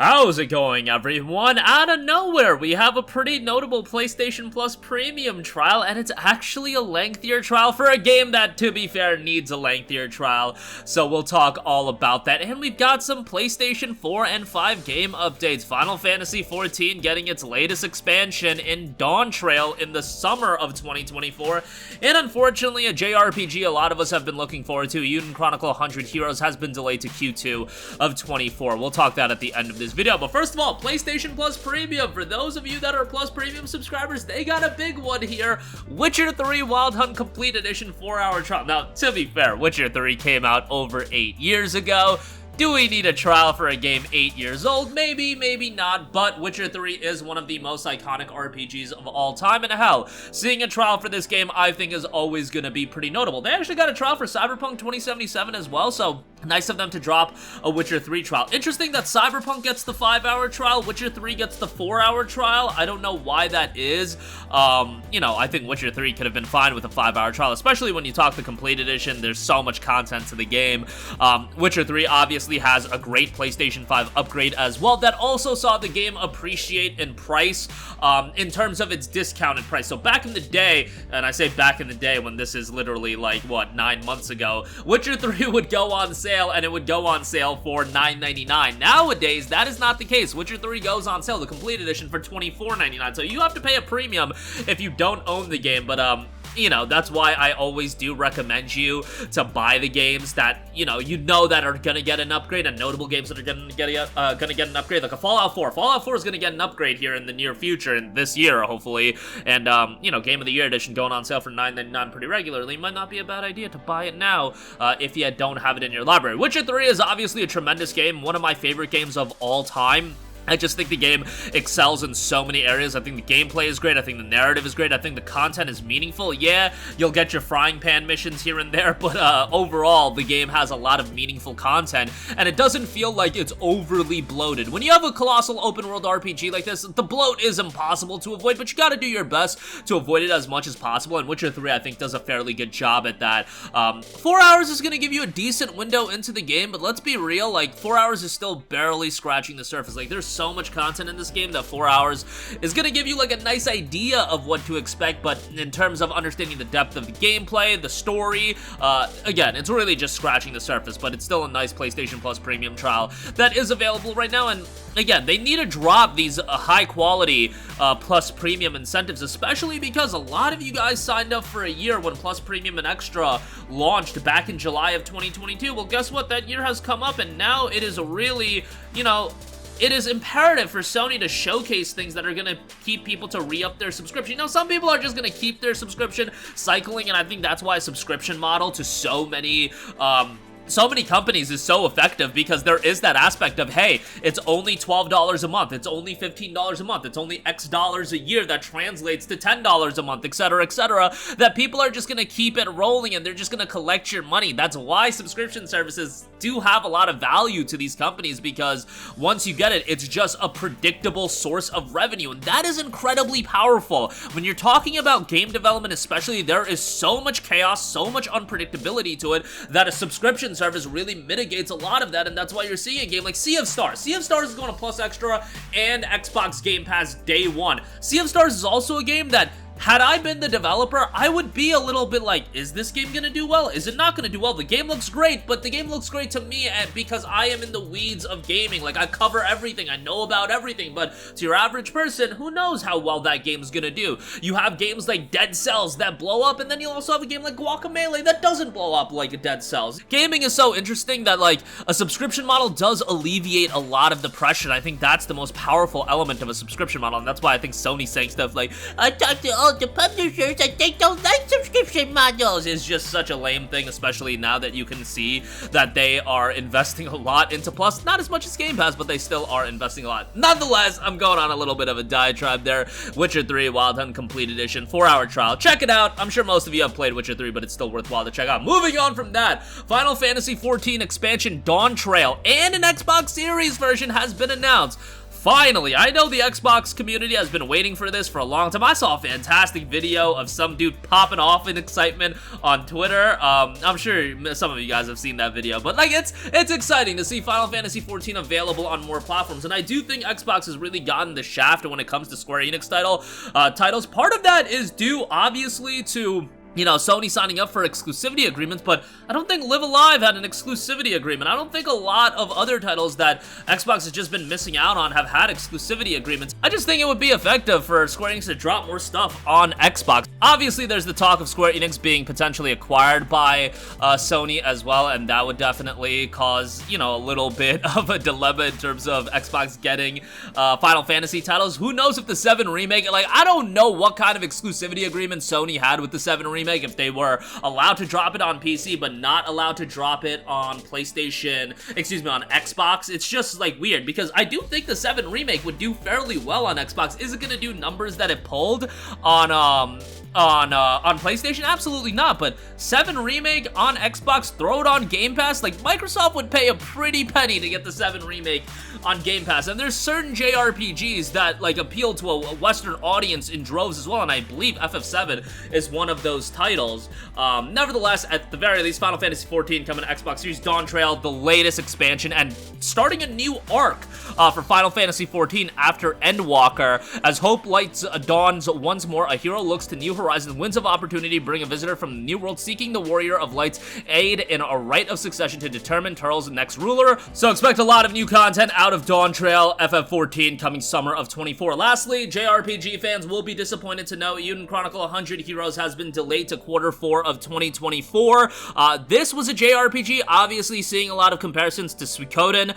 How's it going, everyone? Out of nowhere, we have a pretty notable PlayStation Plus Premium trial, and it's actually a lengthier trial for a game that, to be fair, needs a lengthier trial. So we'll talk all about that, and we've got some PlayStation 4 and 5 game updates. Final Fantasy XIV getting its latest expansion in Dawntrail in the summer of 2024, and unfortunately, a JRPG a lot of us have been looking forward to, Eiyuden Chronicle 100 Heroes, has been delayed to Q2 of 24. We'll talk that at the end of this video, but first of all, PlayStation Plus Premium. For those of you that are Plus Premium subscribers, they got a big one here. Witcher 3 Wild Hunt Complete Edition 4-hour trial. Now, to be fair, Witcher 3 came out over 8 years ago. Do we need a trial for a game 8 years old? Maybe, maybe not, but Witcher 3 is one of the most iconic RPGs of all time, and hell, seeing a trial for this game I think is always going to be pretty notable. They actually got a trial for Cyberpunk 2077 as well, so nice of them to drop a Witcher 3 trial. Interesting that Cyberpunk gets the 5-hour trial, Witcher 3 gets the 4-hour trial. I don't know why that is. You know, I think Witcher 3 could have been fine with a 5-hour trial, especially when you talk the complete edition. There's so much content to the game. Witcher 3 obviously has a great PlayStation 5 upgrade as well that also saw the game appreciate in price in terms of its discounted price. So back in the day, and I say back in the day when this is literally like, what, 9 months ago, Witcher 3 would go on sale, and it would go on sale for $9.99. Nowadays, that is not the case. Witcher 3 goes on sale, the complete edition, for $24.99. So you have to pay a premium if you don't own the game, but you know, that's why I always do recommend you to buy the games that, you know that are gonna get an upgrade, and notable games that are gonna get an upgrade, like a Fallout 4. Fallout 4 is gonna get an upgrade here in the near future, in this year, hopefully, and, you know, Game of the Year edition going on sale for $9.99 pretty regularly might not be a bad idea to buy it now, if you don't have it in your library. Witcher 3 is obviously a tremendous game, one of my favorite games of all time. I just think the game excels in so many areas. I think the gameplay is great. I think the narrative is great. I think the content is meaningful. Yeah, you'll get your frying pan missions here and there, but overall, the game has a lot of meaningful content, and it doesn't feel like it's overly bloated. When you have a colossal open-world RPG like this, the bloat is impossible to avoid, but you gotta do your best to avoid it as much as possible, and Witcher 3, I think, does a fairly good job at that. 4 hours is gonna give you a decent window into the game, but let's be real, like, 4 hours is still barely scratching the surface. Like, there's so much content in this game that 4 hours is gonna give you like a nice idea of what to expect, but in terms of understanding the depth of the gameplay, the story, again, it's really just scratching the surface, but it's still a nice PlayStation Plus Premium trial that is available right now, and again, they need to drop these high quality Plus Premium incentives, especially because a lot of you guys signed up for a year when Plus Premium and Extra launched back in July of 2022. Well, guess what? That year has come up, and now it is really, you know, it is imperative for Sony to showcase things that are going to keep people to re-up their subscription. You know, some people are just going to keep their subscription cycling, and I think that's why a subscription model to so many companies is so effective, because there is that aspect of, hey, it's only $12 a month, it's only $15 a month, it's only X dollars a year that translates to $10 a month, etc., that people are just gonna keep it rolling and they're just gonna collect your money. That's why subscription services do have a lot of value to these companies, because once you get it, it's just a predictable source of revenue, and that is incredibly powerful. When you're talking about game development especially, there is so much chaos, so much unpredictability to it, that a subscription service really mitigates a lot of that, and that's why you're seeing a game like Sea of Stars. Sea of Stars is going to Plus Extra and Xbox Game Pass day one. Sea of Stars is also a game that, had I been the developer, I would be a little bit like, is this game gonna do well? Is it not gonna do well? The game looks great, but the game looks great to me because I am in the weeds of gaming. Like, I cover everything, I know about everything, but to your average person, who knows how well that game's gonna do? You have games like Dead Cells that blow up, and then you also have a game like Guacamelee that doesn't blow up like Dead Cells. Gaming is so interesting that, like, a subscription model does alleviate a lot of the pressure, and I think that's the most powerful element of a subscription model, and that's why I think Sony's saying stuff like, I talked to all the publishers and they don't like subscription models. Is just such a lame thing, especially now that you can see that they are investing a lot into Plus. Not as much as Game Pass, but they still are investing a lot. Nonetheless, I'm going on a little bit of a diatribe there. Witcher 3 Wild Hunt Complete Edition 4-hour trial. Check it out. I'm sure most of you have played Witcher 3, but it's still worthwhile to check out. Moving on from that, Final Fantasy XIV expansion Dawntrail and an Xbox Series version has been announced. finally, I know the Xbox community has been waiting for this for a long time. I saw a fantastic video of some dude popping off in excitement on Twitter. I'm sure some of you guys have seen that video, but like it's exciting to see Final Fantasy XIV available on more platforms, and I do think Xbox has really gotten the shaft when it comes to Square Enix titles. Part of that is due, obviously, to Sony signing up for exclusivity agreements, but I don't think Live Alive had an exclusivity agreement. I don't think a lot of other titles that Xbox has just been missing out on have had exclusivity agreements. I just think it would be effective for Square Enix to drop more stuff on Xbox. Obviously, there's the talk of Square Enix being potentially acquired by Sony as well, and that would definitely cause, a little bit of a dilemma in terms of Xbox getting Final Fantasy titles. Who knows if the 7 remake, I don't know what kind of exclusivity agreement Sony had with the 7 remake, if they were allowed to drop it on PC but not allowed to drop it on PlayStation, on Xbox. It's just weird, because I do think the 7 remake would do fairly well on Xbox. Is it gonna do numbers that it pulled on PlayStation? Absolutely not, but 7 remake on Xbox, throw it on Game Pass. Microsoft would pay a pretty penny to get the 7 remake on Game Pass, and there's certain JRPGs that appeal to a Western audience in droves as well, and I believe FF7 is one of those titles. Nevertheless, at the very least, Final Fantasy XIV coming to Xbox Series, Dawntrail, the latest expansion, and starting a new arc for Final Fantasy XIV after Endwalker. As hope lights dawns once more, a hero looks to new horizons, winds of opportunity bring a visitor from the new world seeking the warrior of light's aid in a rite of succession to determine Turtle's next ruler. So expect a lot of new content out of Dawntrail FF14 coming summer of 24. Lastly, JRPG fans will be disappointed to know Eiyuden Chronicle 100 Heroes has been delayed to Q4 of 2024. This was a JRPG, obviously seeing a lot of comparisons to Suikoden.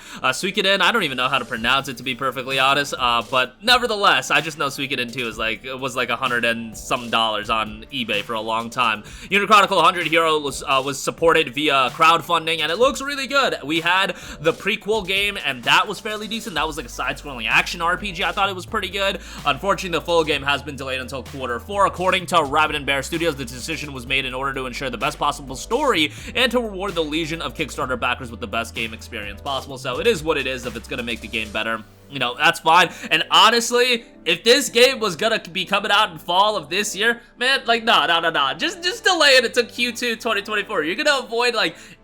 I don't even know how to pronounce it, to be perfectly honest, but nevertheless, I just know Suikoden 2 is was $100 and some on eBay for a long time. Eiyuden Chronicle 100 Hero was supported via crowdfunding, and it looks really good. We had the prequel game, and that was fairly decent. That was a side-scrolling action RPG. I thought it was pretty good. Unfortunately, the full game has been delayed until Q4. According to Rabbit and Bear Studios, the decision was made in order to ensure the best possible story and to reward the legion of Kickstarter backers with the best game experience possible. So it is what it is. If it's going to make the game better, that's fine. And honestly, if this game was gonna be coming out in fall of this year, man, no. Just delay it until Q2 2024. You're gonna avoid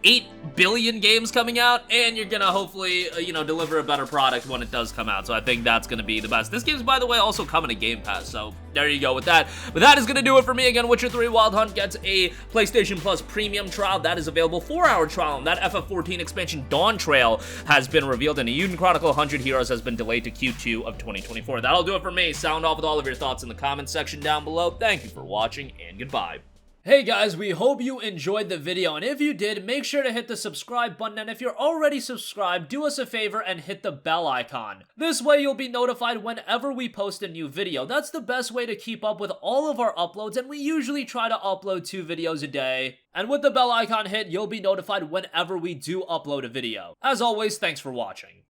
8 billion games coming out, and you're gonna hopefully, deliver a better product when it does come out. So I think that's gonna be the best. This game's, by the way, also coming to Game Pass, so there you go with that. But that is gonna do it for me. Again, Witcher 3 Wild Hunt gets a PlayStation Plus premium trial. That is available 4-hour trial, and that FF14 expansion Dawntrail has been revealed, and Eiyuden Chronicle 100 Heroes has been delayed to Q2 of 2024. That'll do it for me. Sound off with all of your thoughts in the comments section down below. Thank you for watching, and goodbye. Hey guys, we hope you enjoyed the video, and if you did, make sure to hit the subscribe button, and if you're already subscribed, do us a favor and hit the bell icon. This way you'll be notified whenever we post a new video. That's the best way to keep up with all of our uploads, and we usually try to upload 2 videos a day. And with the bell icon hit, you'll be notified whenever we do upload a video. As always, thanks for watching.